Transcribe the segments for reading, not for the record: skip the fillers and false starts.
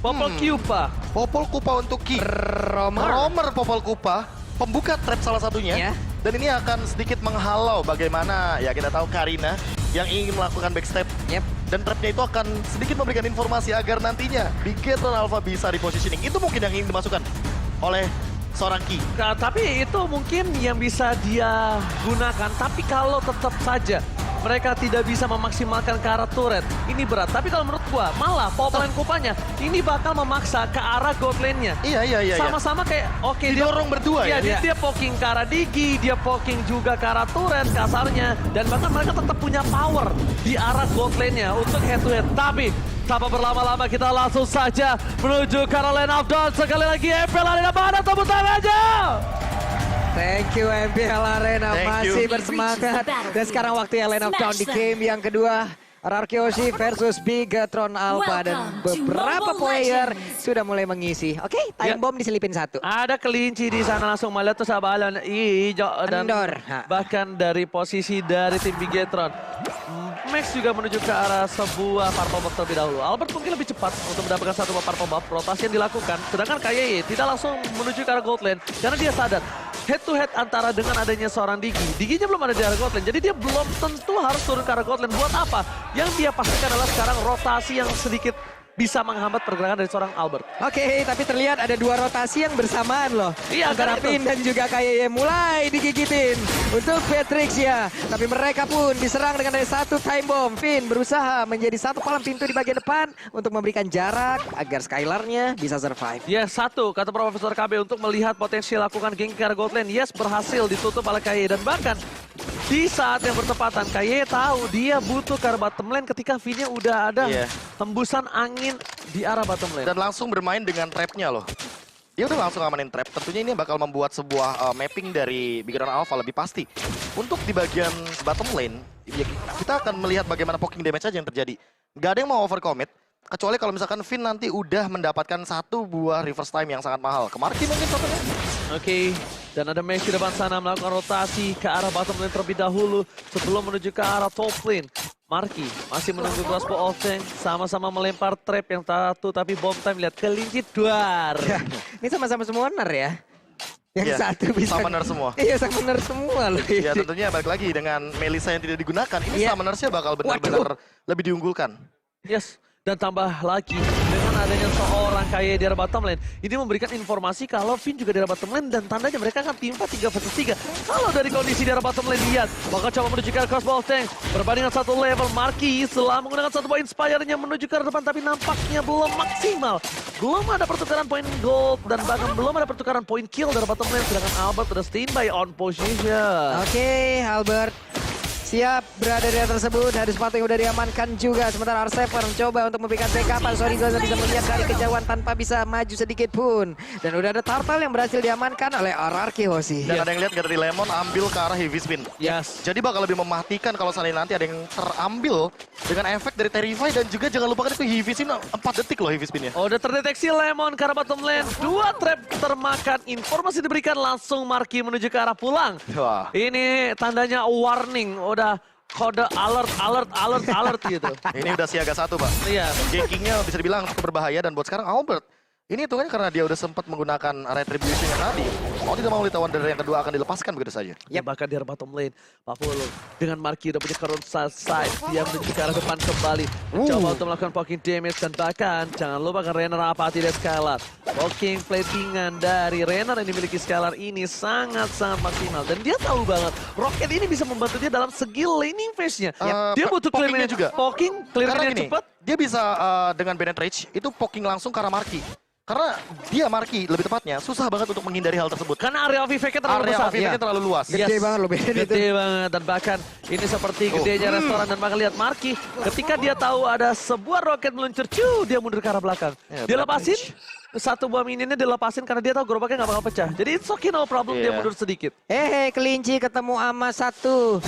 Popol Kupa. Popol Kupa untuk Ki. Romer Popol Kupa. Pembuka trap salah satunya. Ya. Dan ini akan sedikit menghalau bagaimana ya kita tahu Karina yang ingin melakukan backstep. Yep. Dan trapnya itu akan sedikit memberikan informasi agar nantinya Bigetron Alpha bisa repositioning. Itu mungkin yang ingin dimasukkan oleh seorang Ki. Nah, tapi itu mungkin yang bisa dia gunakan. Tapi kalau tetap saja mereka tidak bisa memaksimalkan ke arah turret, ini berat. Tapi kalau menurut gua, malah Popol Kupanya ini bakal memaksa ke arah gold lane-nya. Iya. Sama-sama kayak, oke dia Didorong berdua ya? Iya, dia poking ke arah Digi, dia poking juga ke arah turret kasarnya. Dan bahkan mereka tetap punya power di arah gold lane-nya untuk head to head. Tapi tanpa berlama-lama kita langsung saja menuju ke arah lane of dawn. Sekali lagi MPL Arena mana tepuk tangan aja. Thank you MPL Arena, Thank you. masih bersemangat. Dan sekarang waktunya Lane of Dawn di game yang kedua. RRQ Hoshi versus Bigetron Alpha dan beberapa player sudah mulai mengisi. Oke, time bomb diselipin satu. Ada kelinci di sana langsung melihat tuh sabalan hijau dan Endor. bahkan dari posisi dari tim Bigetron. Max juga menuju ke arah sebuah purple buff terlebih dahulu. Albert mungkin lebih cepat untuk mendapatkan satu purple buff. Rotasi yang dilakukan. Sedangkan KYY tidak langsung menuju ke arah gold lane. Karena dia sadar head to head antara dengan adanya seorang Digi. Diginya belum ada di arah gold lane. Jadi dia belum tentu harus turun ke arah gold lane. Buat apa? Yang dia pastikan adalah sekarang rotasi yang sedikit bisa menghambat pergerakan dari seorang Albert. Oke, tapi terlihat ada dua rotasi yang bersamaan loh. Iya, antara kan itu. Finn dan juga KYY mulai digigitin untuk Patrix ya. Tapi mereka pun diserang dengan ada satu time bomb. Finn berusaha menjadi satu palang pintu di bagian depan untuk memberikan jarak agar Skylar-nya bisa survive. Yes, satu kata Profesor KB untuk melihat potensi lakukan gank ke arah gold lane. Yes, berhasil ditutup oleh KYY dan bahkan di saat yang bertepatan KYY tahu dia butuh ke arah bottom lane ketika Finn-nya udah ada hembusan angin di arah bottom lane. Dan langsung bermain dengan trapnya loh. Dia udah langsung amanin trap. Tentunya ini bakal membuat sebuah mapping dari Bigetron Alpha lebih pasti. Untuk di bagian bottom lane, ya kita akan melihat bagaimana poking damage aja yang terjadi. Nggak ada yang mau overcommit. Kecuali kalau misalkan Finn nanti udah mendapatkan satu buah reverse time yang sangat mahal. Kemarki mungkin contohnya. Oke, dan ada Max di depan sana melakukan rotasi ke arah bottom lane terlebih dahulu sebelum menuju ke arah top lane. Marki masih menunggu crossbow of tank, sama-sama melempar trap yang satu tapi bomb time lihat kelinci duar. Ini sama-sama summoner ya. Yang Iya, satu bisa summoner semua. Iya, summoner semua loh. Ya tentunya balik lagi dengan Melissa yang tidak digunakan. Ini summonersnya bakal benar-benar lebih diunggulkan. Yes, dan tambah lagi dengan adanya seorang KYY di arah bottom lane. Ini memberikan informasi kalau Finn juga di arah bottom lane dan tandanya mereka akan tim 3 versus 3. Kalau dari kondisi di arah bottom lane lihat, bakal coba menuju ke arah crossbow of tank. Berbandingan satu level, Marki setelah menggunakan satu poin inspire-nya menuju ke arah depan tapi nampaknya belum maksimal. Belum ada pertukaran poin gold dan bahkan belum ada pertukaran poin kill dari bottom lane. Sedangkan Albert sudah standby on position. Oke, Albert siap berada di area tersebut. Ada sepatu yang udah diamankan juga. Sementara R7 mencoba untuk memberikan backupan. Sorry Goza bisa melihat dari kejauhan tanpa bisa maju sedikit pun. Dan udah ada Turtle yang berhasil diamankan oleh RRQ Hoshi. Dan ada yang lihat dari Lemon ambil ke arah heavy spin. Yes. Jadi bakal lebih mematikan kalau seandainya nanti ada yang terambil dengan efek dari Terrify dan juga jangan lupakan itu heavy spin 4 detik loh heavy spinnya. Udah terdeteksi Lemon ke arah bottom lane. 2 trap termakan. Informasi diberikan langsung Marki menuju ke arah pulang. Wah. Ini tandanya warning. Udah kode alert gitu. Ini udah siaga 1 Pak. Iya. Gankingnya bisa dibilang cukup berbahaya dan buat sekarang Albert. Ini hitungannya karena dia udah sempat menggunakan retribution-nya tadi. Mau tidak mau Lita Wanderer yang kedua akan dilepaskan begitu saja. Ya bahkan di arah bottom lane. Papolo dengan Marki udah punya current side. Dia menuju ke arah depan kembali. Coba untuk melakukan poking damage dan bahkan jangan lupakan Renner apa tidak Skylar. Poking platingan dari Renner yang dimiliki Skylar ini sangat-sangat maksimal. Dan dia tahu banget Rocket ini bisa membantu dia dalam segi laning phase-nya. Dia butuh pokingnya clear juga. Poking, Karena clear gini, cepat. dia bisa dengan Bennett Rage itu poking langsung ke arah Marki. Karena dia Marki lebih tepatnya susah banget untuk menghindari hal tersebut. Karena area of effect-nya terlalu Area besar. of effect-nya terlalu luas. Gede banget loh Bennett itu. Gede banget dan bahkan ini seperti gedenya restoran dan bahkan lihat Marki ketika dia tahu ada sebuah roket meluncur, dia mundur ke arah belakang. Ya, Dia lepasin satu buah minionnya dilepasin karena dia tahu gerobaknya nggak bakal pecah. Jadi it's okay no problem dia mundur sedikit. Kelinci ketemu sama satu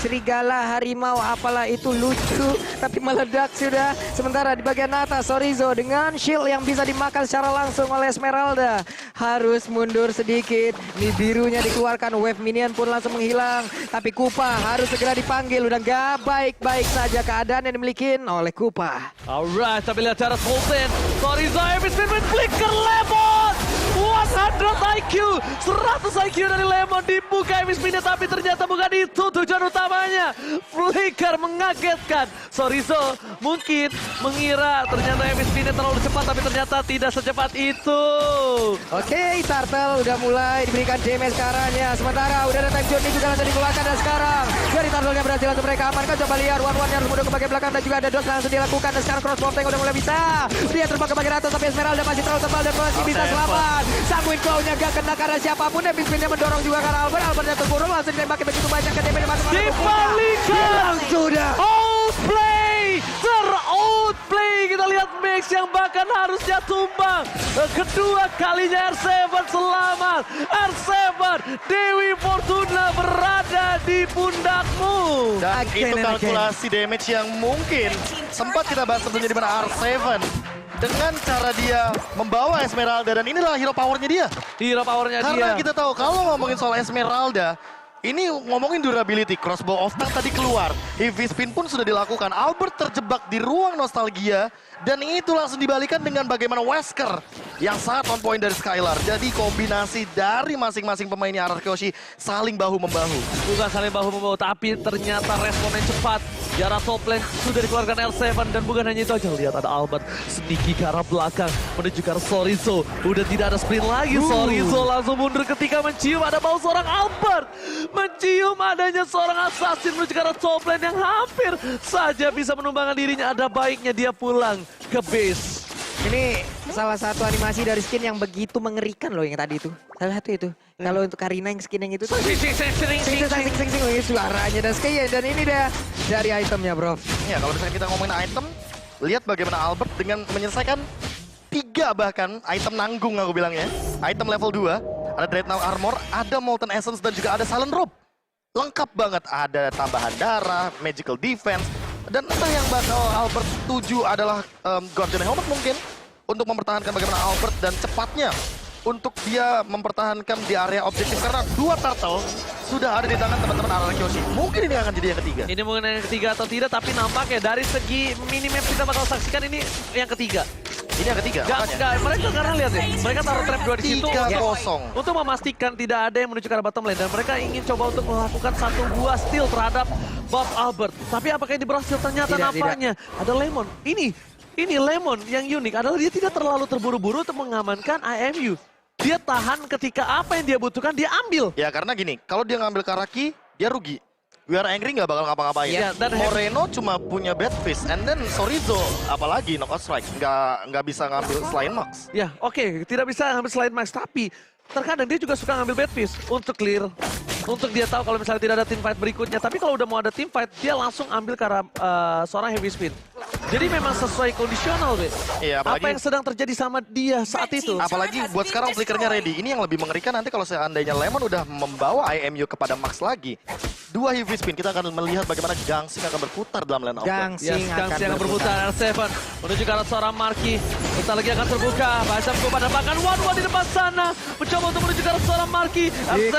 serigala, harimau, apalah itu lucu. Tapi meledak sudah. Sementara di bagian atas, Sorizo dengan shield yang bisa dimakan secara langsung oleh Esmeralda. Harus mundur sedikit. Ini birunya dikeluarkan, wave minion pun langsung menghilang. Tapi Kupa harus segera dipanggil. Udah gak baik-baik saja keadaan yang dimiliki oleh Kupa. Alright, tapi lihat cara Sultan. Sorizo, habis spin flicker Lemon. 100 IQ, 100 IQ dari Lemon dibuka MSP-nya, tapi ternyata bukan itu tujuan utamanya. Flicker mengagetkan. Sorizo mungkin mengira ternyata MSP-nya terlalu cepat, tapi ternyata tidak secepat itu. Oke, Turtle udah mulai diberikan damage ke arahnya. Sementara udah ada time Johnny juga langsung dikeluarkan, dan sekarang dari Turtle-nya berhasil langsung mereka amankan. Coba lihat, One-One harus mundur ke bagian belakang dan juga ada dodge langsung dilakukan. Dan sekarang crossbow tank udah mulai bisa. Dia terbang ke bagian atas, tapi Esmeralda masih terlalu tebal dan masih bisa selamat. Sanguin claw-nya gak kena karena siapapun. Habis pinnya mendorong juga karena Albertnya terkurung, langsung ditembaki begitu banyak ke DP Dibalikan sudah. Outplay, ter-outplay. Kita lihat Max yang bahkan harusnya tumbang. Kedua kalinya R7 selamat. R7, Dewi Fortuna berada di pundakmu. Dan itu kalkulasi damage yang mungkin sempat kita bahas sebelumnya di mana R7 dengan cara dia membawa Esmeralda, dan inilah hero powernya dia. Hero powernya dia. Karena kita tahu kalau ngomongin soal Esmeralda, ini ngomongin durability, crossbow of tank tadi keluar, heavy spin pun sudah dilakukan. Albert terjebak di ruang nostalgia, dan itu langsung dibalikan dengan bagaimana Wesker yang sangat on point dari Skylar. Jadi kombinasi dari masing-masing pemainnya RRQ Kyoshi saling bahu-membahu. Bukan saling bahu-membahu, tapi ternyata responnya cepat. Jarak top lane sudah dikeluarkan R7, dan bukan hanya itu aja. Lihat ada Albert sedikit ke arah belakang menuju ke arah Sorizo. Udah tidak ada sprint lagi. Sorizo langsung mundur ketika mencium ada bau seorang Albert. Mencium adanya seorang assassin menuju ke arah top lane yang hampir saja bisa menumbangkan dirinya. Ada baiknya dia pulang ke base. Ini salah satu animasi dari skin yang begitu mengerikan loh yang tadi itu. Salah satu itu. Kalau untuk Karina yang skin yang itu tuh. Sing suaranya dan sekalian. Dan ini dia dari itemnya, bro. Ya, kalau misalnya kita ngomongin item, lihat bagaimana Albert dengan menyelesaikan 3 bahkan item nanggung aku bilangnya. Item level 2, ada Dreadnought Armor, ada Molten Essence, dan juga ada Silent Robe. Lengkap banget, ada tambahan darah, Magical Defense, dan entah yang bakal Albert tuju adalah Guardian Helmet mungkin untuk mempertahankan bagaimana Albert dan cepatnya untuk dia mempertahankan di area objektif, karena 2 turtle sudah ada di tangan teman-teman RRQ Kyoshi. Mungkin ini akan jadi yang ketiga. Ini mungkin yang ketiga atau tidak, tapi nampaknya dari segi minimap kita bakal saksikan ini yang ketiga. Ini yang ketiga, Enggak, mereka karena lihat deh, mereka taruh trap 2 di situ 3-0. untuk memastikan tidak ada yang menuju ke arah bottom lane, dan mereka ingin coba untuk melakukan 1 buah steal terhadap Bob Albert. Tapi apakah ini berhasil? Ternyata nampaknya ada Lemon. Ini Lemon yang unik adalah dia tidak terlalu terburu-buru untuk mengamankan IMU. Dia tahan ketika apa yang dia butuhkan dia ambil. Ya karena gini, kalau dia ngambil Karaki, dia rugi. We are angry nggak bakal ngapa-ngapain. Ya, dan Moreno cuma punya bad fist, and then Sorizo apalagi knockout strike, nggak bisa ngambil selain Max. Ya oke, tidak bisa ngambil selain Max, tapi terkadang dia juga suka ngambil bad fish untuk clear. Untuk dia tahu kalau misalnya tidak ada team fight berikutnya. Tapi kalau udah mau ada team fight, dia langsung ambil ke arah seorang heavy spin. Jadi memang sesuai kondisional, Be. Iya, Apa yang sedang terjadi sama dia saat itu. Apalagi buat sekarang flickernya ready. Ini yang lebih mengerikan nanti kalau seandainya Lemon udah membawa IMU kepada Max lagi. 2 heavy spin, kita akan melihat bagaimana Gangsing akan berputar dalam lane of play. Gangsing akan berputar. R7 menuju ke arah seorang Marky. Bentar lagi akan terbuka. Baca pada bahkan One-One di depan sana. Mencoba untuk menuju ke arah seorang Marky. R7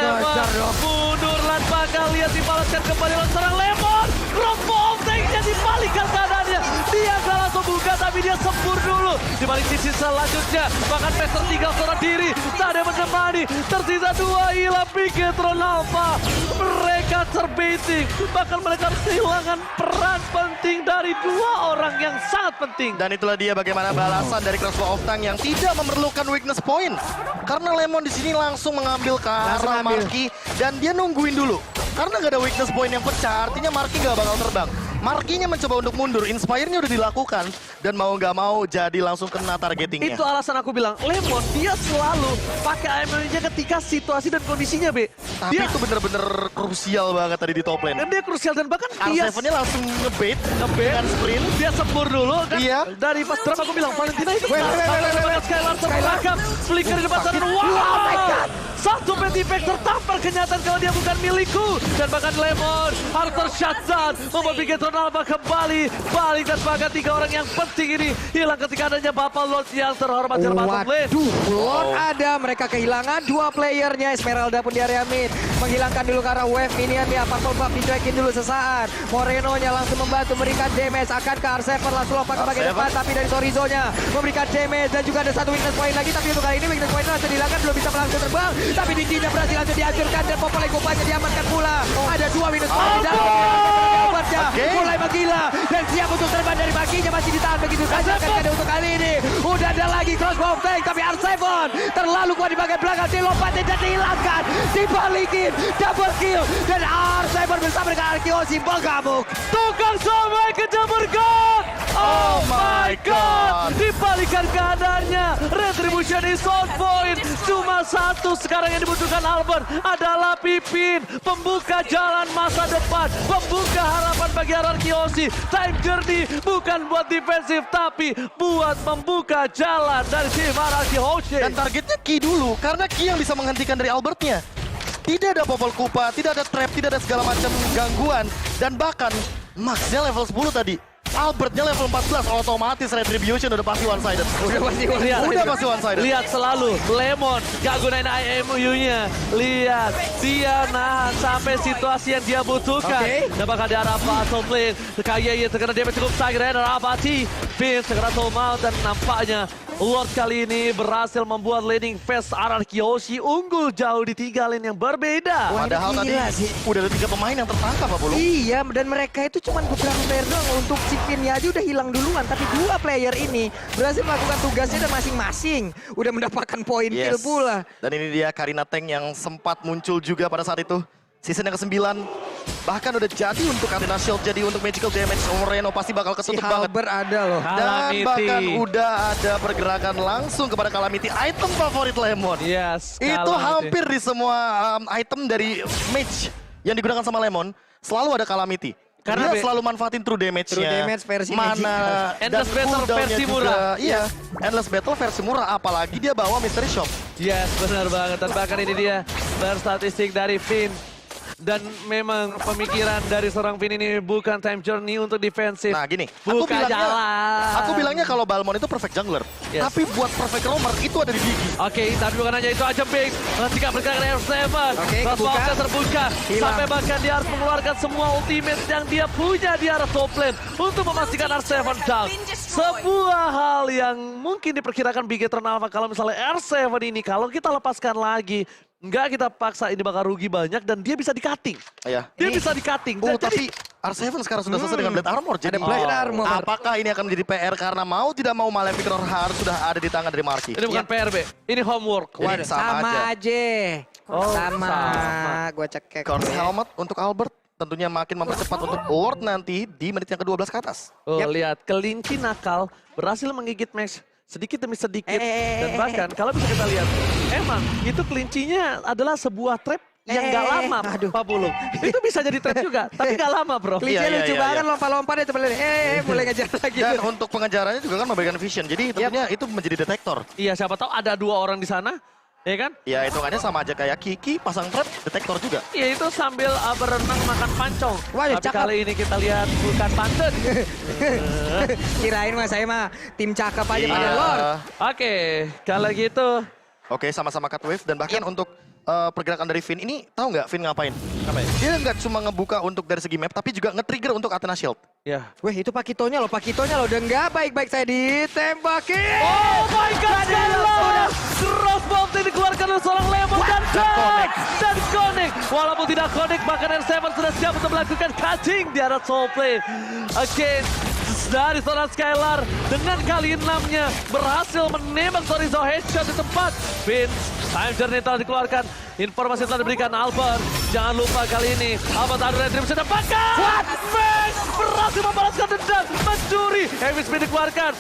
mundur lan bakal lihat dibalaskan kembali oleh seorang Lemon. Crossbow tank-nya dibalikan keadaannya. Dia gak langsung buka, tapi dia sempur dulu. Di balik sisi selanjutnya, bahkan Max tertinggal seorang diri. Tak ada menemani. Tersisa 2 hilang Bigetron Alpha. Mereka terbaiting. Bahkan mereka harus kehilangan peran penting dari 2 orang yang sangat penting. Dan itulah dia bagaimana balasan dari Crossbow of Tank yang tidak memerlukan weakness point. Karena Lemon di sini langsung mengambil ke arah Marky, dan dia nungguin dulu. Karena gak ada weakness point yang pecah, artinya Marky gak bakal terbang. Marky-nya mencoba untuk mundur, Inspire-nya udah dilakukan, dan mau gak mau jadi langsung kena targetingnya. Itu alasan aku bilang, Lemon dia selalu pakai AMM-nya ketika situasi dan kondisinya, Be. Tapi itu bener-bener krusial banget tadi di top lane. Dan dia krusial, dan bahkan dia R7-nya langsung ngebait dengan sprint. Dia sempur dulu kan. Iya. Dari pas drop aku bilang Valentina itu Skylar terbelakang. Flicker di depan sana. Wow. Satu Petty Pack tertampar kenyataan kalau dia bukan milikku. Dan bahkan Lemon harus ter-shutdown. Membuat Bigetron Alpha kembali. Balik dan bahkan 3 orang yang penting ini hilang ketika adanya Bapak Lord yang terhormat di bottom lane. Waduh, Lord ada. Mereka kehilangan 2 playernya. Esmeralda pun di area mid. Menghilangkan dulu karena wave minion dia. Purple Buff dicuekin dulu sesaat. Moreno-nya langsung membantu memberikan damage. Akankah R7 langsung lompat ke bagian depan. Tapi dari Sorizo-nya memberikan damage. Dan juga ada satu weakness point lagi. Tapi untuk kali ini weakness point langsung dihilangkan. Belum bisa langsung terbang. Tapi Digi-nya berhasil langsung dihancurkan. Dan Popolai Gopanya diamankan pula. Ada 2 weakness point di dalam. Mulai menggila. Dan siap untuk terbang dari baginya. Masih ditahan begitu saja. Kan untuk kali ini. Udah ada lagi crossbow tank. Tapi R7 terlalu kuat di bagian belakang. Dilompatin dan dihilangkan. Dibalikin. Double kill. Dan R7 bersama dengan Arkiosi mengamuk. Tukang somai kejamur God. Oh my God. Dibalikan keadaannya. Retribution is on point. Cuma satu sekarang yang dibutuhkan Albert adalah Pipin. Pembuka jalan masa depan. Pembuka harapan bagi Arkiosi. Time journey bukan buat defensif tapi buat membuka jalan dari tim Arkiosi. Dan targetnya Ki dulu, karena Ki yang bisa menghentikan dari Albertnya. Tidak ada Popol Kupa, tidak ada trap, tidak ada segala macam gangguan. Dan bahkan Maxnya level 10 tadi. Albertnya level 14, otomatis Retribution udah pasti one-sided. Udah pasti one-sided. Lihat selalu, Lemon gak gunain IMU-nya. Lihat, dia nahan sampai situasi yang dia butuhkan. Dan bakal di arah bottom lane. KYY terkena damage cukup sakit. Renner Abati, Vince segera soul mount dan nampaknya Lord kali ini berhasil membuat laning phase Arkiosi unggul jauh di 3 lane yang berbeda. Padahal tadi udah ada 3 pemain yang tertangkap, Pak Bulu. Iya, dan mereka itu cuma beberapa player doang. Untuk si Pinnya aja udah hilang duluan. Tapi 2 player ini berhasil melakukan tugasnya dan masing-masing udah mendapatkan poin kill pula. Dan ini dia Karina Tank yang sempat muncul juga pada saat itu. Season yang ke-9. Bahkan udah jadi untuk Karina Shield, jadi untuk magical damage. Moreno pasti bakal ketutup banget. Ada loh. Dan bahkan udah ada pergerakan langsung kepada Calamity. Item favorit Lemon. Yes, Itu hampir di semua item dari mage yang digunakan sama Lemon. Selalu ada Calamity. Karena dia selalu manfaatin true damage-nya. True damage versi mana Endless Battle versi murah. Iya, Endless Battle versi murah. Apalagi dia bawa Mystery Shop. Yes, benar banget. Dan bahkan ini dia berstatistik dari Finn. Dan memang pemikiran dari seorang Finn ini bukan time journey untuk defensif. Nah gini, buka jalan. Aku bilangnya kalau Balmond itu perfect jungler. Yes. Tapi buat perfect roamer itu ada di Digi. Oke, tapi bukan hanya itu aja, Big. Ketika bergerak dari R7, kebuka. terbuka. Hilang. Sampai bahkan dia harus mengeluarkan semua ultimate yang dia punya di arah top lane untuk memastikan R7 down. Sebuah hal yang mungkin diperkirakan Bigetron Alpha kalau misalnya R7 ini kalau kita lepaskan lagi, enggak kita paksa ini bakal rugi banyak dan dia bisa di-cutting. Iya. Dia bisa di-cutting. Tapi R7 sekarang sudah selesai dengan Blade Armor. Jadi Blade Armor. apakah ini akan menjadi PR karena mau tidak mau Malefic Roar harus sudah ada di tangan dari Marky. Ini bukan PRB, ini homework. Jadi sama aja. Oh, sama. sama. Gua cekek. Curse Helmet untuk Albert tentunya makin mempercepat untuk Lord nanti di menit yang ke-12 ke atas. Oh, lihat kelinci nakal berhasil menggigit Max sedikit demi sedikit dan bahkan kalau bisa kita lihat emang itu kelincinya adalah sebuah trap yang gak lama, Pak Bulu. Itu bisa jadi trap juga, tapi gak lama, bro. Kelincinya lucu banget, lompat-lompat itu mulai ngejar lagi. Dan untuk pengejarannya juga kan memberikan vision, jadi tentunya itu menjadi detektor. Iya, siapa tahu ada 2 orang di sana, ya kan? Ya hitungannya sama aja kayak Kiki pasang trap, detektor juga. Iya, itu sambil berenang makan pancong. Wah, tapi cakep. kali ini kita lihat bukan pantun. Kirain mas saya mah tim cakep aja pada Lord. Oke, kalau gitu. Oke, sama-sama cut wave dan bahkan untuk pergerakan dari Finn ini tahu nggak Finn ngapain? Dia nggak cuma ngebuka untuk dari segi map tapi juga nge-trigger untuk Athena Shield. Ya. Weh itu Pakitonya loh udah nggak baik-baik saya ditembakin. Oh my God, Skylar! Crossbow dikeluarkan oleh seorang Lemon dan connect. Walaupun tidak connect, bahkan R7 sudah siap untuk melakukan cutting di arah soul plane. Again, dari seorang Skylar dengan kali 6-nya berhasil menembak Sorizo headshot di tempat. Vince, time journey telah dikeluarkan. Informasi telah diberikan Albert. Jangan lupa kali ini Albert ada retribution dapatkan. Max berhasil membalaskan dendam, mencuri. Heavy Spin dikeluarkan,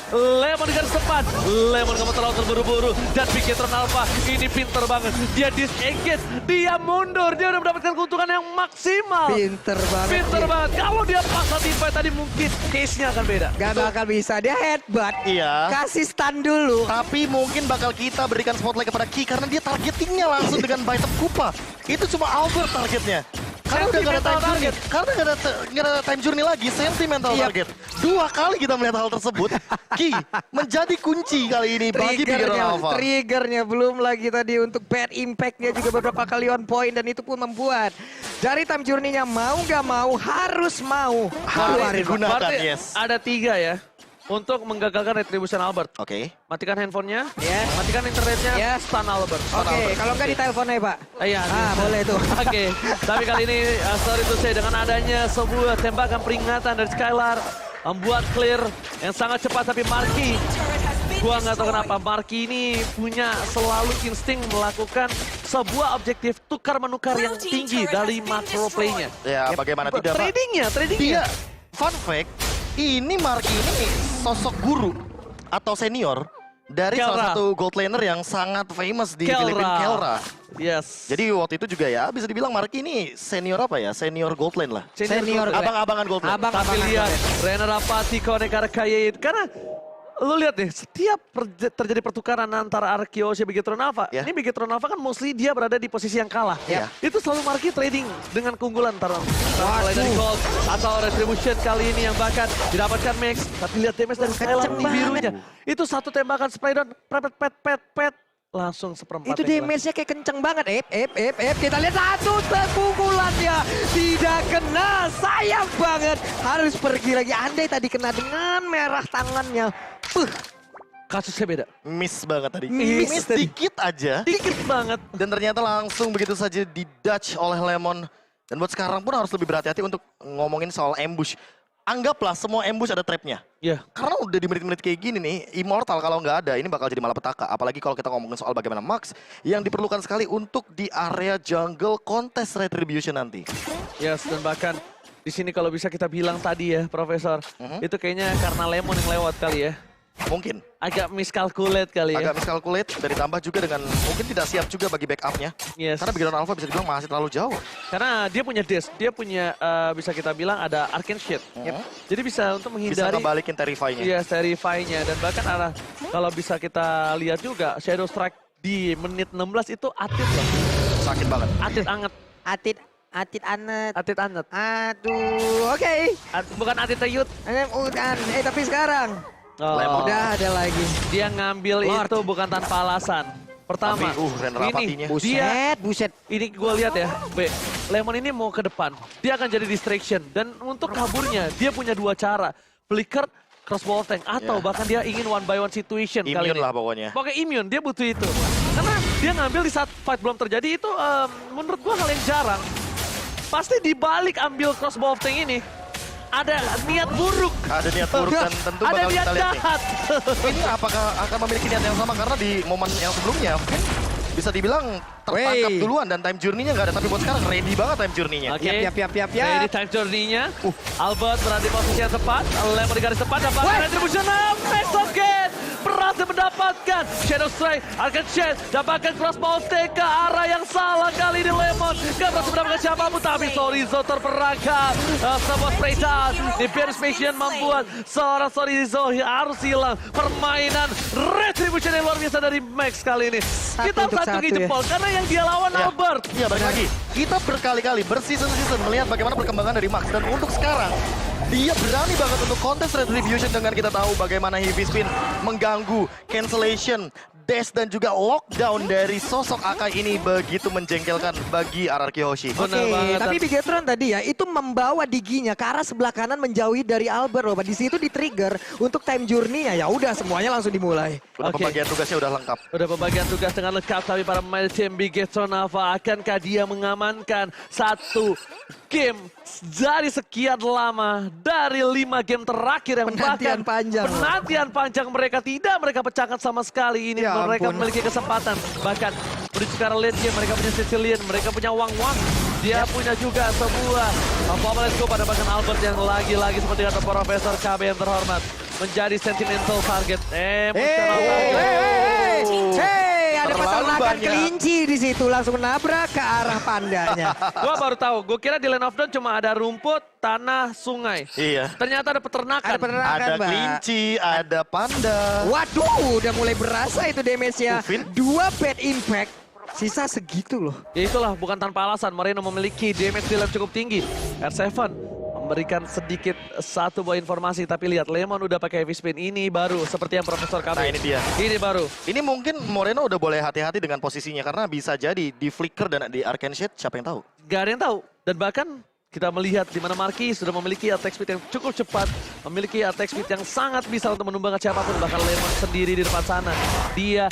Lemon di garis depan. Lemon gak mau terlalu terburu-buru. Dan Bigetron Alpha ini pinter banget. Dia disengage, dia mundur, dia udah mendapatkan keuntungan yang maksimal. Pinter banget. Pinter banget. Kalau dia paksa teamfight tadi mungkin case-nya akan beda. Gak bakal bisa, dia headbutt. Iya. Kasih stun dulu. Tapi mungkin bakal kita berikan spotlight kepada Ki karena dia targetingnya langsung dengan Bite of Kupa. Itu cuma Albert targetnya. Karena udah gak ada time journey. Karena gak ada time journey lagi, sentimental target. 2 kali kita melihat hal tersebut. Ki menjadi kunci kali ini bagi Bigetron Alpha. Triggernya belum lagi tadi untuk bad impact-nya juga beberapa kali on point dan itu pun membuat dari time journey-nya mau gak mau harus Harus digunakan, Berarti yes. ada 3 ya. Untuk menggagalkan Retribution Albert. Oke. Matikan handphonenya, Yes. matikan internetnya, Yes. stun Albert. Oke, kalau nggak ditelepon ya Pak. Iya. Boleh tuh. Oke, tapi kali ini sorry to say dengan adanya sebuah tembakan peringatan dari Skylar membuat clear yang sangat cepat tapi Marky. Gua nggak tahu kenapa Marky ini punya selalu insting melakukan sebuah objektif tukar-menukar yang tinggi dari macro play-nya. Ya, bagaimana tidak, Pak? Tradingnya. Dia, fun fact, ini Marky ini sosok guru atau senior dari salah satu gold laner yang sangat famous di Filipina, Kelra. Yes. Jadi waktu itu juga ya bisa dibilang Marky ini senior apa ya? Senior gold lane lah. Senior Abang-abangan gold lane. Tapi lihat, Renner Apati Konekar Kayain. Karena lu lihat nih, setiap terjadi pertukaran antara Arkeos dan Bigetron Alpha, Ya. ini Bigetron Alpha kan mostly dia berada di posisi yang kalah. Ya. Itu selalu Marky trading dengan keunggulan antara mulai dari Gold atau Retribution kali ini yang bahkan didapatkan Max. Tapi lihat damage dari Skylar Kenceng di birunya. Itu satu tembakan spray down, pet, langsung seperempat. Itu yang hilang. damage-nya kayak kenceng banget. Kita lihat satu pukulannya. Tidak kena. Sayang banget. Harus pergi lagi. Andai tadi kena dengan merah tangannya. Kasusnya beda. Miss banget tadi. Miss tadi. Dikit aja. Dikit banget. Dan ternyata langsung begitu saja di-dodge oleh Lemon. Dan buat sekarang pun harus lebih berhati-hati untuk ngomongin soal ambush. Anggaplah semua ambush ada trapnya. Ya. Karena udah di menit-menit kayak gini nih, Immortal kalau nggak ada ini bakal jadi malapetaka. Apalagi kalau kita ngomongin soal bagaimana Max yang diperlukan sekali untuk di area jungle kontes Retribution nanti. Yes, dan bahkan di sini kalau bisa kita bilang tadi ya, Profesor, itu kayaknya karena Lemon yang lewat kali ya. Mungkin. Agak miscalculate kali ya. Agak miscalculate dan ditambah juga dengan mungkin tidak siap juga bagi backupnya. Yes. Karena Bigetron Alpha bisa dibilang masih terlalu jauh. Karena dia punya dash, dia punya bisa kita bilang ada Arcane Shit. Jadi bisa untuk Bisa menghindari ngebalikin Terrify-nya. iya, Terrify-nya. Dan bahkan kalau bisa kita lihat juga, Shadow Strike di menit 16 itu atit loh. Sakit banget. Atit anget. Atit anet. Atit anget. Aduh, oke. Bukan atit teyut. Udah, tapi sekarang. Lemon. Udah ada lagi. Dia ngambil Lord. itu bukan tanpa alasan. Pertama, Tapi, Renner Apatinya. dia Buset. ini gue lihat ya, Lemon ini mau ke depan. Dia akan jadi distraction. Dan untuk kaburnya, dia punya 2 cara. Flicker, crossbow tank. Atau bahkan dia ingin one by one situation kali Immune ini. lah pokoknya. Pokoknya immune, dia butuh itu. Karena dia ngambil di saat fight belum terjadi, itu menurut gue hal yang jarang. Pasti dibalik ambil crossbow tank ini, ada niat buruk. Ada niat buruk dan tentu Ada bakal niat kita lihat nih. jahat. Ini apakah akan memiliki niat yang sama karena di momen yang sebelumnya mungkin bisa dibilang tertangkap Wey. duluan dan time journey-nya nggak ada, tapi buat sekarang ready banget time journey-nya. Oke. Yap. Ini time journey-nya. Albert berada di posisi yang tepat. Lemon di garis depan. Dapatkan Retribution. Max again. Berhasil mendapatkan Shadow Strike. Arcane Shade. Dapatkan crossbow tank ke arah yang salah kali ini Lemon. Gak berhasil mendapatkan siapapun. Tapi Sorizo terperangkap. Sebuah spray down. Di Pierce Mission membuat seorang Sorizo harus hilang. Permainan Retribution yang luar biasa dari Max kali ini. Kita untuk satu satu jempol. Karena yang dia lawan Ya. Albert. Iya, balik lagi. Kita berkali-kali berseason-season melihat bagaimana perkembangan dari Max. Dan untuk sekarang, dia berani banget untuk kontes Retribution dengan kita tahu bagaimana Heavy Spin mengganggu, cancellation, dash dan juga lockdown dari sosok Akai ini begitu menjengkelkan bagi RRQ Hoshi. Benar Oke, banget. tapi Bigetron tadi ya itu membawa Diginya ke arah sebelah kanan menjauhi dari Albert loh. Di situ di trigger untuk time journey-nya ya udah semuanya langsung dimulai. Udah Oke. pembagian tugasnya udah lengkap. Udah pembagian tugas dengan lengkap, tapi para pemain tim Bigetron Alpha akankah dia mengamankan satu game dari sekian lama, dari 5 game terakhir yang Penantian panjang. penantian panjang mereka tidak mereka pecahkan sama sekali ini. Ya Mereka ampun. memiliki kesempatan, bahkan menuju ke arah late game. Mereka punya Sicilian, mereka punya Wang. Dia punya juga sebuah let's go pada bahkan Albert yang lagi-lagi seperti kata Profesor KB yang terhormat menjadi sentimental target. Emotional target. Ada Terlalu peternakan banyak. kelinci di situ langsung nabrak ke arah pandanya. Gua baru tahu, gue kira di Land of Dawn cuma ada rumput, tanah, sungai. Iya. Ternyata ada peternakan. Ada peternakan, Ada Mbak. kelinci, ada panda. Waduh, udah mulai berasa itu damage-nya. Vin? 2 bad impact, sisa segitu loh. Ya itulah, bukan tanpa alasan Moreno memiliki damage deal yang cukup tinggi. R7 memberikan sedikit satu buah informasi, tapi lihat Lemon udah pakai heavy spin ini baru seperti yang Profesor KB. Nah, ini dia. Ini baru. Ini mungkin Moreno udah boleh hati-hati dengan posisinya karena bisa jadi di Flicker dan di Arcane Shade, siapa yang tahu? Gak ada yang tahu. Dan bahkan kita melihat di mana Marquis sudah memiliki attack speed yang cukup cepat, memiliki attack speed yang sangat bisa untuk menumbangkan siapapun, bahkan Lemon sendiri di depan sana. Dia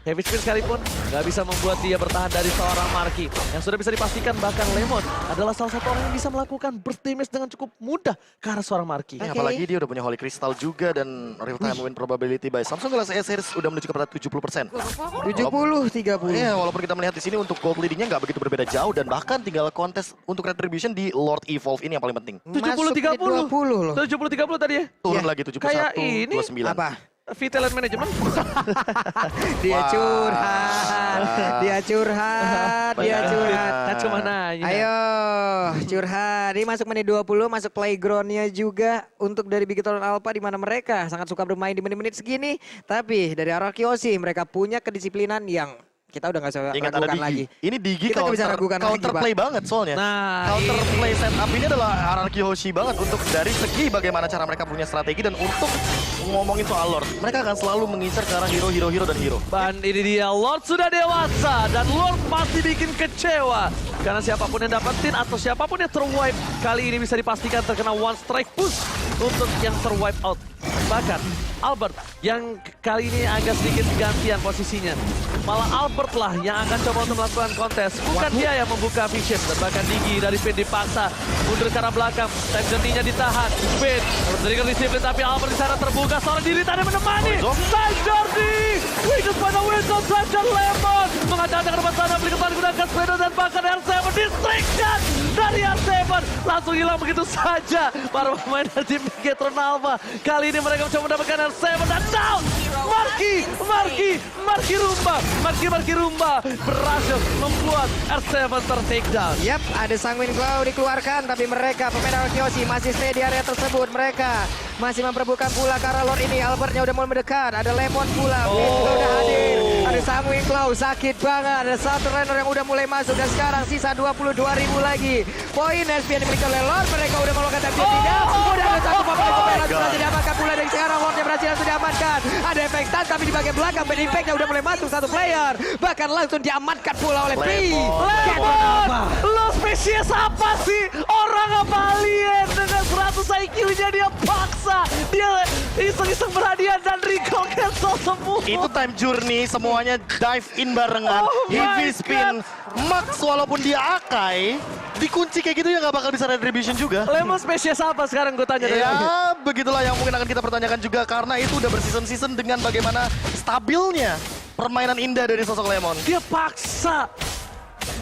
heavy spin sekalipun nggak bisa membuat dia bertahan dari seorang Marquis. Yang sudah bisa dipastikan bahkan Lemon adalah salah satu orang yang bisa melakukan burst damage dengan cukup mudah ke arah seorang Marquis. Ya, apalagi dia udah punya Holy Crystal juga dan real time win probability by Samsung Galaxy S series udah menuju kepada 70%. 70-30. Iya, walaupun kita melihat di sini untuk gold leadingnya nggak begitu berbeda jauh dan bahkan tinggal kontes untuk retribution di Lord Evolve ini yang paling penting. 70-30 loh. 70-30 tadi ya? Turun Iya. lagi 71, Kayak ini. 29. Apa? Vitalent Management. Dia Wah. curhat, dia curhat, dia curhat. Kan cuma nanya. Ayo, curhat. Ini masuk menit 20, masuk playgroundnya juga untuk dari Bigetron Alpha di mana mereka sangat suka bermain di menit-menit segini. Tapi dari Arakiosi mereka punya kedisiplinan yang kita udah nggak usah Ingat ada ragukan Digi. lagi. Ini Digi Kita nggak bisa ragukan lagi, counterplay banget soalnya. Nah, Counterplay setup ini adalah hierarki Hoshi banget untuk dari segi bagaimana cara mereka punya strategi dan untuk ngomongin soal Lord. Mereka akan selalu mengincar ke arah hero dan hero. Dan ini dia, Lord sudah dewasa dan Lord pasti bikin kecewa. Karena siapapun yang dapetin atau siapapun yang terwipe, kali ini bisa dipastikan terkena one strike push untuk yang terwipe out. Bahkan Albert yang kali ini agak sedikit gantian posisinya. Malah Albert lah yang akan coba untuk melakukan kontes. Bukan dia yang membuka vision. Dan bahkan Digi dari Finn dipaksa mundur ke arah belakang. Time journey-nya ditahan. Finn memberikan disiplin tapi Albert di sana terbuka. Seorang diri tadi menemani. Time journey. Wiggles pada Winston Sanchez Lemon. Mengacaukan ke depan sana. Beli kembali gunakan sepeda dan bahkan R7 distrikkan dari R7. Langsung hilang begitu saja. Para pemain dari tim Bigetron Alpha. Kali ini mereka mencoba mendapatkan R7 dan down. Marki Rumba berhasil membuat R7 ter-take down. Yap, ada Sanguine Claw dikeluarkan, tapi mereka pemain Arakiosi masih stay di area tersebut. Mereka masih memperebutkan pula ke arah Lord ini. Albertnya udah mulai mendekat, ada Lemon pula. Finn juga udah hadir. Ada Sanguine Claw, sakit banget. Ada satu runner yang udah mulai masuk dan sekarang sisa 22.000 lagi. Poin SP yang dimiliki oleh Lord, mereka udah melakukan tap tidak. Udah ada satu pemain langsung saja diamankan pula dari sekarang. Lordnya berhasil langsung diamankan. Ada efek stun tapi di bagian belakang bad impact-nya udah mulai masuk satu player. Bahkan langsung diamankan pula oleh P. Lemon! Lo spesies apa sih? Orang apa alien? Dengan 100 IQ-nya dia paksa. Dia iseng-iseng berhadiah dan recall cancel semua. Itu time journey, semuanya dive in barengan. Oh my Heavy spin. Max walaupun dia Akai, dikunci kayak gitu ya nggak bakal bisa retribution juga. Lemon spesies apa sekarang gue tanya dari tadi? Ya, begitulah yang mungkin akan kita pertanyakan juga karena itu udah berseason-season dengan bagaimana stabilnya permainan indah dari sosok Lemon. Dia paksa.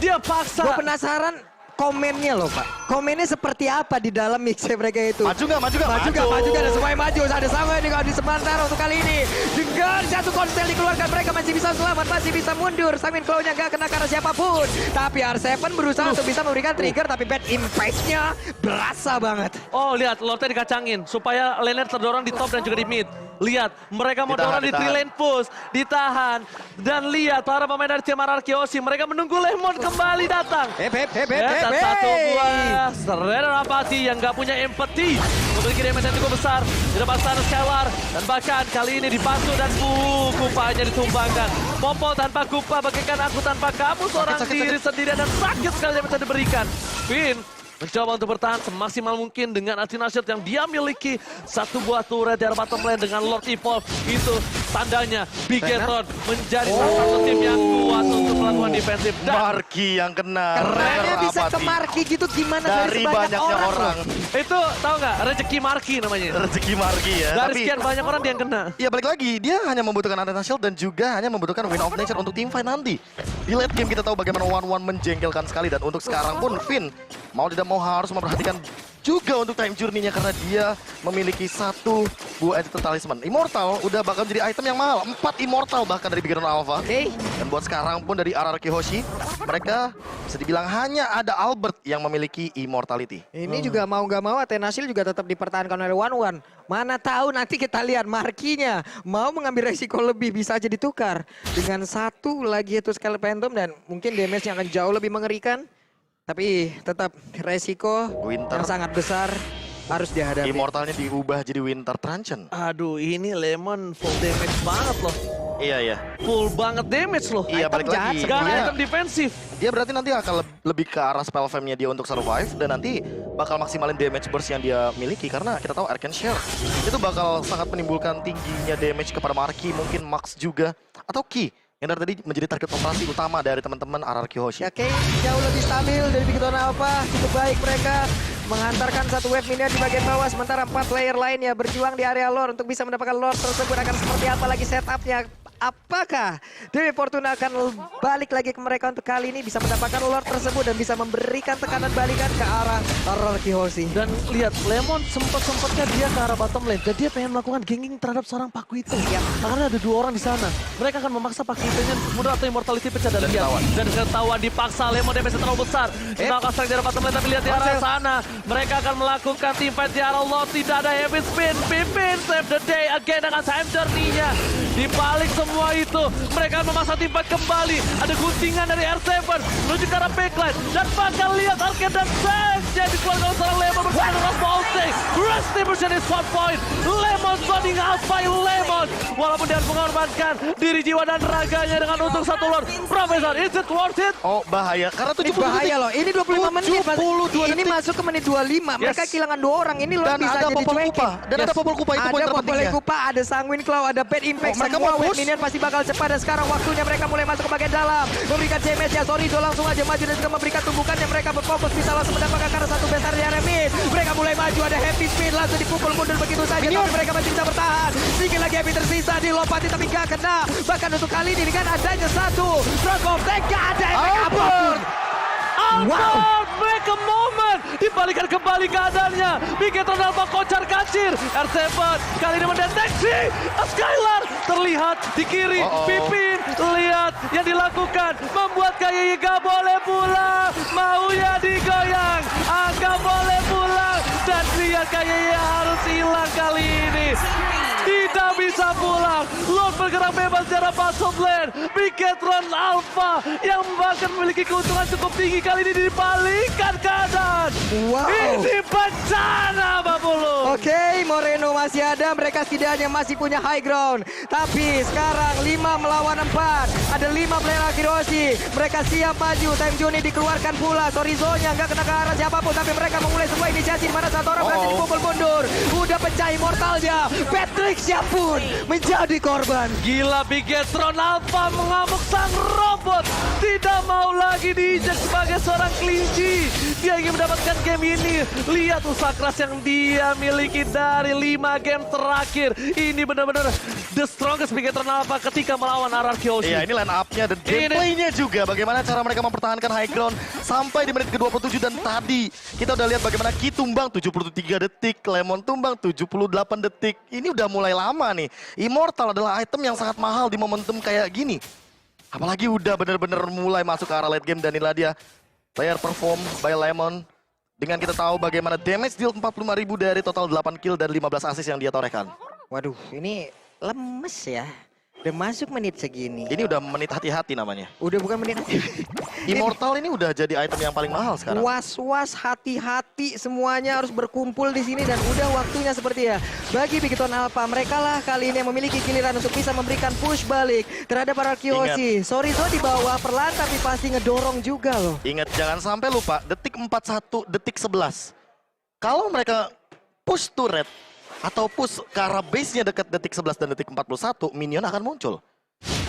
Gue penasaran komennya loh Pak. Komennya seperti apa di dalam mixnya mereka itu? Maju nggak? Maju gak? Ada semuanya maju. Ada sama di sementara untuk kali ini. Dengan satu konstel dikeluarkan mereka masih bisa selamat, masih bisa mundur. Sanguine Claw-nya gak kena karena siapapun. Tapi R7 berusaha untuk bisa memberikan trigger tapi bad impact-nya berasa banget. Oh lihat, Lordnya dikacangin supaya laner terdorong di top dan juga di mid. Lihat, mereka mau dorong di 3 lane push, ditahan. Dan lihat para pemain dari tim Arakiosi, mereka menunggu Lemon kembali datang. Dan satu buah Serena Rapati yang gak punya empati memiliki damage yang cukup besar di depan sana Skylar. Dan bahkan kali ini dibantu dan kupanya ditumbangkan. Popo tanpa kupa bagaikan aku tanpa kamu, seorang diri sendirian dan sakit sekali damage yang diberikan. Finn mencoba untuk bertahan semaksimal mungkin dengan Athena Shield yang dia miliki. Satu buah turret dari bottom lane dengan Lord Evolve itu tandanya Bigetron menjadi salah satu tim yang kuat untuk melakukan defensif. Dan Marki yang kena. Kerennya Rare bisa ke Apathy. Marki gitu gimana Dari banyaknya orang. itu tahu nggak rezeki Marki namanya. Rezeki Marki ya. Dari Tapi sekian banyak orang dia yang kena. ya balik lagi, dia hanya membutuhkan Arena Shield dan juga hanya membutuhkan Win of Nature untuk team fight nanti. Di late game kita tahu bagaimana 1-1 menjengkelkan sekali dan untuk sekarang pun Finn mau tidak mau harus memperhatikan juga untuk time journey-nya karena dia memiliki satu buah entity talisman. Immortal udah bakal jadi item yang mahal. 4 Immortal bahkan dari Bigetron Alpha. Oke. Dan buat sekarang pun dari RRQ Hoshi, mereka bisa dibilang hanya ada Albert yang memiliki Immortality. Ini juga mau nggak mau Athena Shield juga tetap dipertahankan oleh One. Mana tahu nanti kita lihat Markinya mau mengambil resiko lebih bisa aja ditukar dengan satu lagi itu Scale Phantom dan mungkin damage-nya akan jauh lebih mengerikan. Tapi tetap resiko Winter. yang sangat besar harus dihadapi. Immortalnya diubah jadi Winter Truncheon. Aduh, ini Lemon full damage banget loh. Iya, iya. Full banget damage loh. Iya, balik jahat lagi. Gak ada Dia- item defensif. Dia berarti nanti akan lebih ke arah spell fame-nya dia untuk survive dan nanti bakal maksimalin damage burst yang dia miliki karena kita tahu Arcane Share itu bakal sangat menimbulkan tingginya damage kepada Marki, mungkin Max juga atau Ki yang dari tadi menjadi target operasi utama dari teman-teman RRQ Hoshi. Ya Kane jauh lebih stabil dari Bigetron Alpha, cukup baik mereka menghantarkan satu wave minion di bagian bawah sementara 4 player lainnya berjuang di area lore untuk bisa mendapatkan lore tersebut. Akan seperti apa lagi setupnya? Apakah Dewi Fortuna akan balik lagi ke mereka untuk kali ini bisa mendapatkan lore tersebut dan bisa memberikan tekanan balikan ke arah RRQ Hoshi? Dan lihat, Lemon sempat-sempatnya dia ke arah bottom lane. Dan dia pengen melakukan genging terhadap seorang Pakuito. Iya. Karena ada 2 orang di sana. Mereka akan memaksa Pakuitonya mundur atau Immortality pecah dan lihat. Dan ketahuan dipaksa, Lemon damage terlalu besar. Melakukan strike dari bottom lane, tapi lihat di arah sana. Mereka akan melakukan team fight di arah low. Tidak ada heavy spin. Pippin save the day again dengan time journey-nya. Di balik semua itu, mereka akan memaksa tim fight kembali. Ada guntingan dari R7 menuju ke arah backline. Dan bakal lihat Arcade dan Sash yang dikeluarkan oleh seorang Lemon bersama dengan Bolting. Restitution is 1 point. Lemon Zoning Alpha Lemon. Walaupun dia harus mengorbankan diri, jiwa, dan raganya dengan untung satu lord. Profesor, is it worth it? Oh bahaya karena Ini 70 bahaya detik. loh, ini 25 menit. 72 Ini detik. masuk ke menit 25, mereka Yes. kehilangan 2 orang. Ini loh Dan bisa ada jadi Popol cuekin. Kupa. Dan ada Popol Kupa, itu poin Ada Popol terpentingnya. Kupa, ada Sanguine Claw, ada Bad Impact. Oh, mereka Semua mau wave push. minion pasti bakal cepat dan sekarang waktunya mereka mulai masuk ke bagian dalam. Memberikan damage-nya, Sorizo langsung aja maju dan juga memberikan tumbukannya. Mereka berfokus bisa langsung mendapatkan karena satu besar di area mid. Mereka mulai maju, ada Happy Speed langsung dipukul mundur begitu saja. Tapi mereka masih bisa bertahan. Sedikit lagi Happy tersisa dilopati tapi gak kena. Bahkan untuk kali ini dengan adanya satu Drop of Tank gak ada efek apapun. Albert, make a moment. Dibalikan kembali keadaannya. Bigetron Alpha kocar kacir. R7 kali ini mendeteksi Skylar. Terlihat di kiri. Pipin, lihat yang dilakukan. Membuat KYY gak boleh pulang. Maunya digoyang. Gak boleh pulang. Dan lihat KYY harus hilang kali ini. Tidak bisa pulang. Lord bergerak bebas secara bottom lane. Bigetron Alpha yang bahkan memiliki keuntungan cukup tinggi kali ini dibalikan keadaan. Wow. Ini bencana, Babulu. Oke, Moreno masih ada, mereka setidaknya masih punya high ground. Tapi sekarang 5 melawan 4. Ada 5 player Akiroshi. Mereka siap maju, time Juni dikeluarkan pula. Sorizo-nya nggak kena ke arah siapapun, tapi mereka memulai sebuah inisiasi di mana satu orang berhasil dipukul mundur. Udah pecah immortalnya. Patrick pun menjadi korban. Gila, Bigetron Alpha mengamuk sang robot. Tidak mau lagi diinjak sebagai seorang kelinci. Dia ingin mendapatkan game ini. Lihat usaha keras yang dia miliki dari 5 game terakhir. Ini benar-benar the strongest Bigetron Alpha ketika melawan RRQ Hoshi. Iya, ini line up-nya dan gameplay-nya juga. Bagaimana cara mereka mempertahankan high ground sampai di menit ke-27 dan tadi kita udah lihat bagaimana Ki tumbang 73 detik, Lemon tumbang 78 detik. Ini udah mulai lama nih. Immortal adalah item yang sangat mahal di momentum kayak gini. Apalagi udah bener-bener mulai masuk ke arah late game dan inilah dia player perform by Lemon. Dengan kita tahu bagaimana damage deal 45.000 dari total 8 kill dan 15 assist yang dia torehkan. Waduh, ini lemes ya. Udah masuk menit segini. Ini udah menit hati-hati namanya. Udah bukan menit. Immortal ini udah jadi item yang paling mahal sekarang. Was-was, hati-hati semuanya harus berkumpul di sini dan udah waktunya seperti ya. Bagi Bigetron Alpha, mereka lah kali ini yang memiliki giliran untuk bisa memberikan push balik terhadap para Kyoshi. Sorizo di bawah perlahan tapi pasti ngedorong juga loh. Ingat, jangan sampai lupa detik 41, detik 11. Kalau mereka push turret, atau push ke arah base-nya dekat detik 11 dan detik 41, minion akan muncul.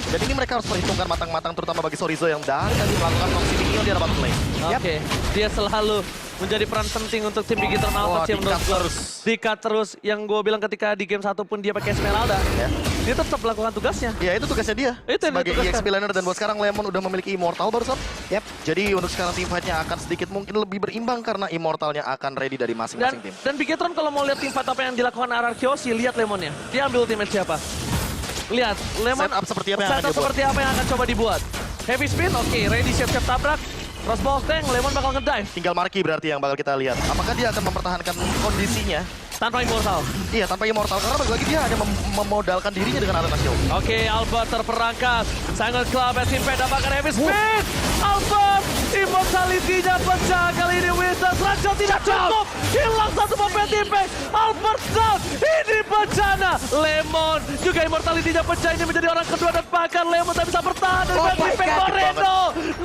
Jadi ini mereka harus perhitungkan matang-matang, terutama bagi Sorizo yang dari tadi melakukan proxy minion di arah bottom lane. Oke, dia selalu menjadi peran penting untuk tim Bigetron Alpha Wah, sih menurut di-cut gua. terus. Di-cut terus, yang gue bilang ketika di game 1 pun dia pakai Esmeralda. Ya. Dia tetap melakukan tugasnya. Ya itu tugasnya dia. Itu yang sebagai ditugaskan. EXP laner dan buat sekarang Lemon udah memiliki Immortal barusan. Yap. Jadi untuk sekarang team fight-nya akan sedikit mungkin lebih berimbang karena Immortalnya akan ready dari masing-masing tim. Dan Bigetron kalau mau lihat tim fight apa yang dilakukan Ararkyoshi, lihat Lemonnya. Dia ambil ultimate siapa? Lihat, Lemon Setup seperti apa yang akan setup dibuat. seperti apa yang akan coba dibuat. Heavy spin, oke, ready siap-siap tabrak. Crossbow tank, Lemon bakal ngedive Tinggal Marky berarti yang bakal kita lihat. Apakah dia akan mempertahankan kondisinya? tanpa immortal. Iya, tanpa Immortal. Karena bagi lagi dia hanya memodalkan dirinya dengan Arena Show. Oke, Albert terperangkap. Sangat Club Impact dapatkan heavy spin. Albert, immortality-nya pecah. Kali ini Wizards Raja tidak cukup. Hilang satu pemain Impact. Albert down. Ini bencana. Lemon juga immortality-nya pecah. Ini menjadi orang kedua dan bahkan Lemon tak bisa bertahan. Dan Oh Max my Impact God. Moreno.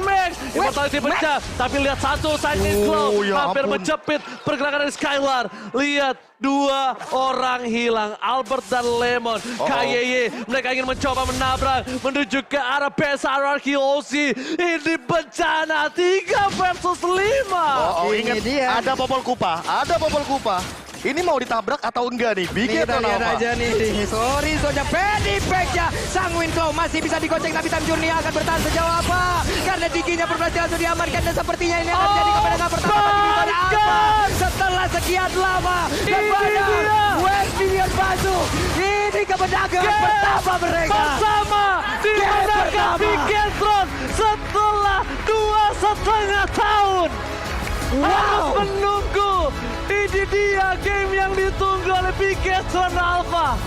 Max, immortality pecah. Tapi lihat satu, Silent Claw. ya Hampir ampun. menjepit pergerakan dari Skylar. Lihat, dua orang hilang. Albert dan Lemon. KYY, mereka ingin mencoba menabrak menuju ke arah PSRRQ OC. Ini bencana 3 versus 5. Oh, Ini ingat dia. ada Popol Kupa, ada Popol Kupa. Ini mau ditabrak atau enggak nih? Ini kita Bigetron lihat Alpha. aja nih, sorry Zonya Penipeknya. Sang Winslow masih bisa digoceng tapi Time Journey akan bertahan sejauh apa? Karena giginya berhasil langsung diamankan dan sepertinya ini akan menjadi kemenangan pertama bagi Winslow Alpha. Setelah sekian lama kepada dia. West Minion masuk. Ini kemenangan pertama mereka. Bersama dimenangkan pertama. Bigetron setelah 2,5 tahun. Harus menunggu. Ini dia game yang ditunggu oleh Bigetron Alpha.